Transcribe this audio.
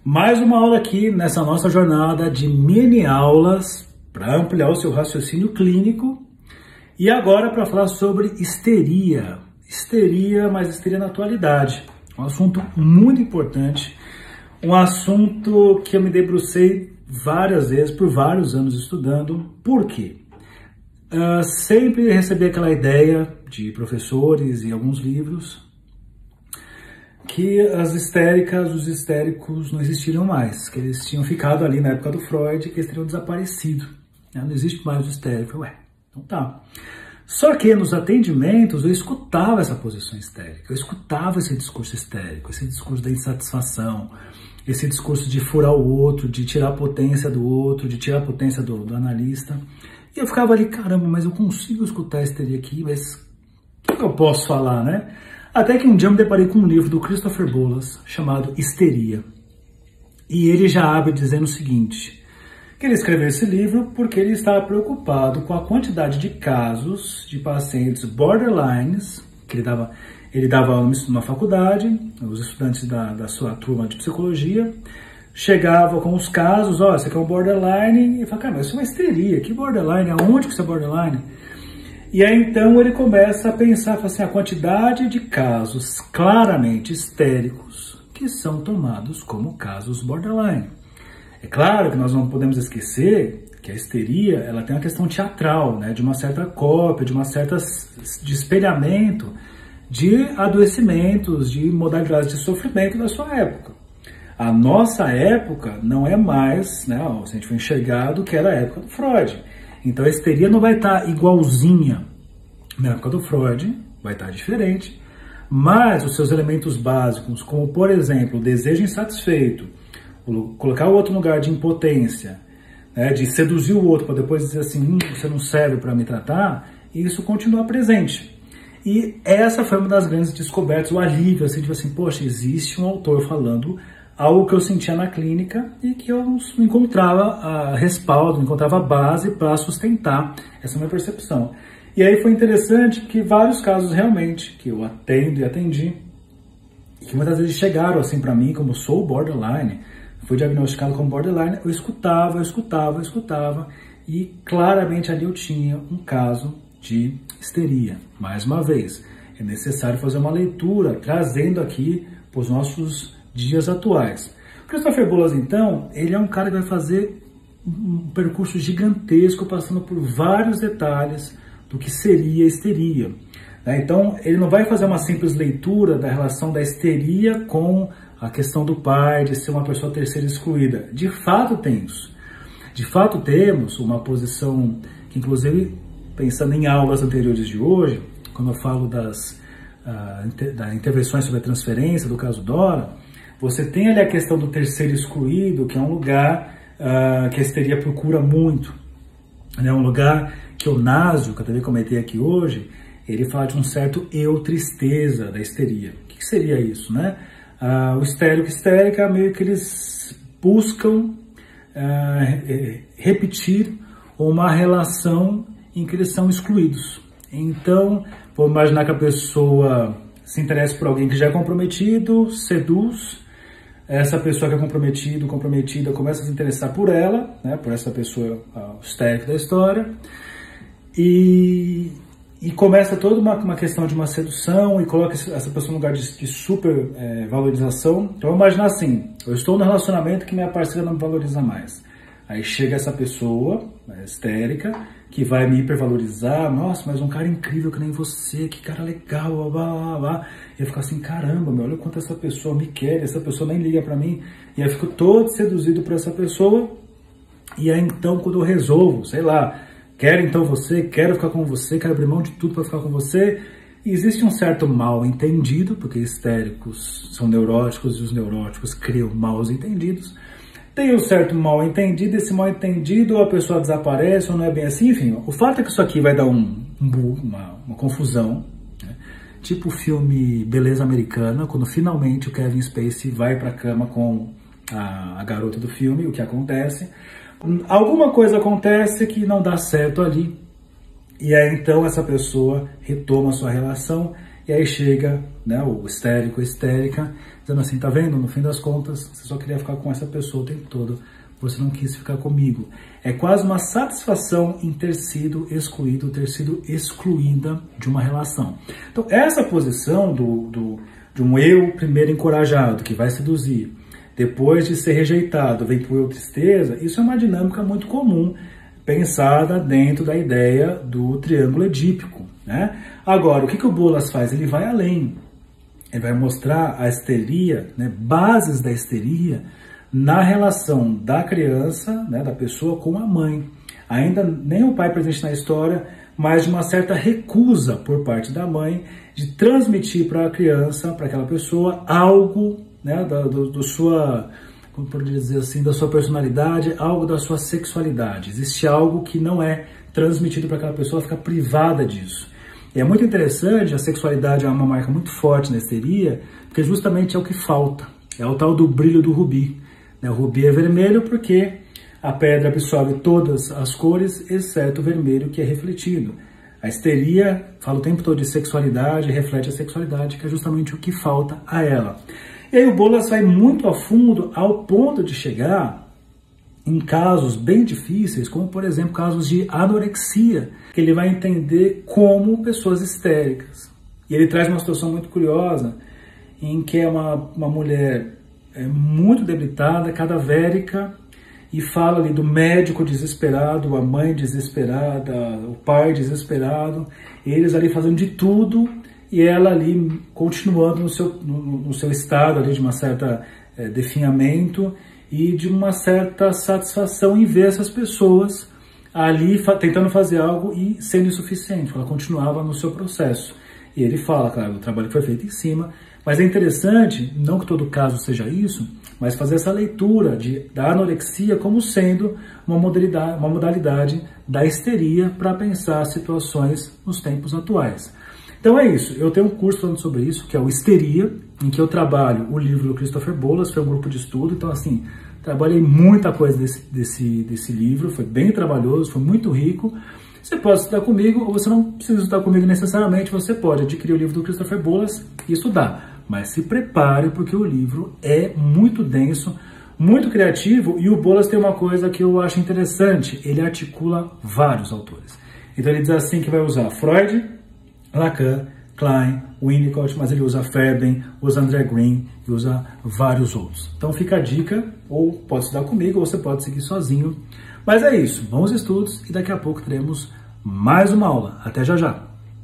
Mais uma aula aqui nessa nossa jornada de mini aulas para ampliar o seu raciocínio clínico e agora para falar sobre histeria. Histeria, mas histeria na atualidade. Um assunto muito importante, um assunto que eu me debrucei várias vezes, por vários anos estudando. Por quê? Sempre recebi aquela ideia de professores e alguns livros que as histéricas, os histéricos não existiriam mais, que eles tinham ficado ali na época do Freud, que eles teriam desaparecido. Não existe mais o histérico. Ué, então tá. Só que nos atendimentos eu escutava essa posição histérica, eu escutava esse discurso histérico, esse discurso da insatisfação, esse discurso de furar o outro, de tirar a potência do outro, de tirar a potência do analista. E eu ficava ali, caramba, mas eu consigo escutar a histeria aqui, mas o que eu posso falar, né? Até que um dia eu me deparei com um livro do Christopher Bolas chamado Histeria. E ele já abre dizendo o seguinte, que ele escreveu esse livro porque ele estava preocupado com a quantidade de casos de pacientes borderlines, que ele dava aula numa faculdade, os estudantes da sua turma de psicologia, chegavam com os casos, ó, esse aqui é um borderline, e eu falava, cara, mas isso é uma histeria, que borderline, aonde que isso é borderline? E aí então ele começa a pensar assim, a quantidade de casos claramente histéricos que são tomados como casos borderline. É claro que nós não podemos esquecer que a histeria ela tem uma questão teatral, né, de uma certa cópia, de espelhamento de adoecimentos, de modalidades de sofrimento da sua época. A nossa época não é mais, né, se a gente for enxergado, que era a época do Freud. Então a histeria não vai estar igualzinha na época do Freud, vai estar diferente, mas os seus elementos básicos, como por exemplo, o desejo insatisfeito, colocar o outro no lugar de impotência, né, de seduzir o outro para depois dizer assim, você não serve para me tratar, isso continua presente. E essa foi uma das grandes descobertas, o alívio, assim, tipo assim, poxa, existe um autor falando algo que eu sentia na clínica e que eu não encontrava respaldo, não encontrava base para sustentar essa minha percepção. E aí foi interessante que vários casos realmente que eu atendo e atendi, e que muitas vezes chegaram assim para mim, como sou borderline, fui diagnosticado como borderline, eu escutava, e claramente ali eu tinha um caso de histeria. Mais uma vez, é necessário fazer uma leitura, trazendo aqui para os nossos dias atuais. O Christopher Bolas, então, ele é um cara que vai fazer um percurso gigantesco, passando por vários detalhes do que seria a histeria. Então, ele não vai fazer uma simples leitura da relação da histeria com a questão do pai, de ser uma pessoa terceira excluída. De fato tem isso. De fato temos uma posição que, inclusive, pensando em aulas anteriores de hoje, quando eu falo das intervenções sobre a transferência, do caso Dora, você tem ali a questão do terceiro excluído, que é um lugar que a histeria procura muito. É um lugar que o Násio, que eu também comentei aqui hoje, ele fala de um certo eu-tristeza da histeria. O que seria isso, né? O histérico e histérica, meio que eles buscam repetir uma relação em que eles são excluídos. Então, vou imaginar que a pessoa se interessa por alguém que já é comprometido, seduz, essa pessoa que é comprometida, começa a se interessar por ela, né, por essa pessoa histérica da história, e começa toda uma questão de uma sedução e coloca essa pessoa no lugar de super valorização. Então, vamos imaginar assim, eu estou no relacionamento que minha parceira não me valoriza mais. Aí chega essa pessoa histérica que vai me hipervalorizar, nossa, mas um cara incrível que nem você, que cara legal, blá, blá, blá. E eu fico assim, caramba, olha o quanto essa pessoa me quer, essa pessoa nem liga pra mim. E aí eu fico todo seduzido por essa pessoa. E aí então quando eu resolvo, sei lá, quero então você, quero ficar com você, quero abrir mão de tudo para ficar com você. E existe um certo mal entendido, porque histéricos são neuróticos e os neuróticos criam maus entendidos. Tem um certo mal entendido, esse mal entendido a pessoa desaparece ou não é bem assim, enfim. O fato é que isso aqui vai dar uma confusão, né? Tipo o filme Beleza Americana, quando finalmente o Kevin Spacey vai para a cama com a garota do filme, o que acontece? Alguma coisa acontece que não dá certo ali, e aí então essa pessoa retoma a sua relação E aí chega, né, o histérico, a histérica, dizendo assim, tá vendo? No fim das contas, você só queria ficar com essa pessoa o tempo todo, você não quis ficar comigo. É quase uma satisfação em ter sido excluído, ter sido excluída de uma relação. Então, essa posição de um eu primeiro encorajado, que vai seduzir, depois de ser rejeitado, vem pro eu tristeza, isso é uma dinâmica muito comum, pensada dentro da ideia do triângulo edípico, né? Agora, o que o Bolas faz? Ele vai além. Ele vai mostrar a histeria, né, bases da histeria, na relação da criança, né, da pessoa com a mãe. Ainda nem o pai presente na história, mas de uma certa recusa por parte da mãe de transmitir para a criança, para aquela pessoa, algo, né, como poderia dizer assim, da sua personalidade, algo da sua sexualidade. Existe algo que não é transmitido para aquela pessoa, fica privada disso. E é muito interessante, a sexualidade é uma marca muito forte na histeria, porque justamente é o que falta, é o tal do brilho do rubi. O rubi é vermelho porque a pedra absorve todas as cores, exceto o vermelho que é refletido. A histeria fala o tempo todo de sexualidade, reflete a sexualidade, que é justamente o que falta a ela. E aí o Bolas vai muito a fundo ao ponto de chegar em casos bem difíceis, como por exemplo casos de anorexia, que ele vai entender como pessoas histéricas. E ele traz uma situação muito curiosa, em que é uma mulher muito debilitada, cadavérica, e fala ali do médico desesperado, a mãe desesperada, o pai desesperado, eles ali fazendo de tudo, e ela ali continuando no seu estado ali de uma certa definhamento e de uma certa satisfação em ver essas pessoas ali tentando fazer algo e sendo insuficiente. Ela continuava no seu processo. E ele fala, claro, o trabalho que foi feito em cima, mas é interessante, não que todo caso seja isso, mas fazer essa leitura da anorexia como sendo uma modalidade da histeria para pensar situações nos tempos atuais. Então é isso, eu tenho um curso falando sobre isso, que é o Histeria, em que eu trabalho o livro do Christopher Bolas, foi um grupo de estudo, então assim, trabalhei muita coisa desse livro, foi bem trabalhoso, foi muito rico. Você pode estudar comigo, ou você não precisa estudar comigo necessariamente, você pode adquirir o livro do Christopher Bolas e estudar. Mas se prepare, porque o livro é muito denso, muito criativo, e o Bolas tem uma coisa que eu acho interessante, ele articula vários autores. Então ele diz assim que vai usar Freud, Lacan, Klein, Winnicott, mas ele usa Fairbairn, usa André Green e usa vários outros. Então fica a dica, ou pode estudar comigo, ou você pode seguir sozinho. Mas é isso, bons estudos e daqui a pouco teremos mais uma aula. Até já já!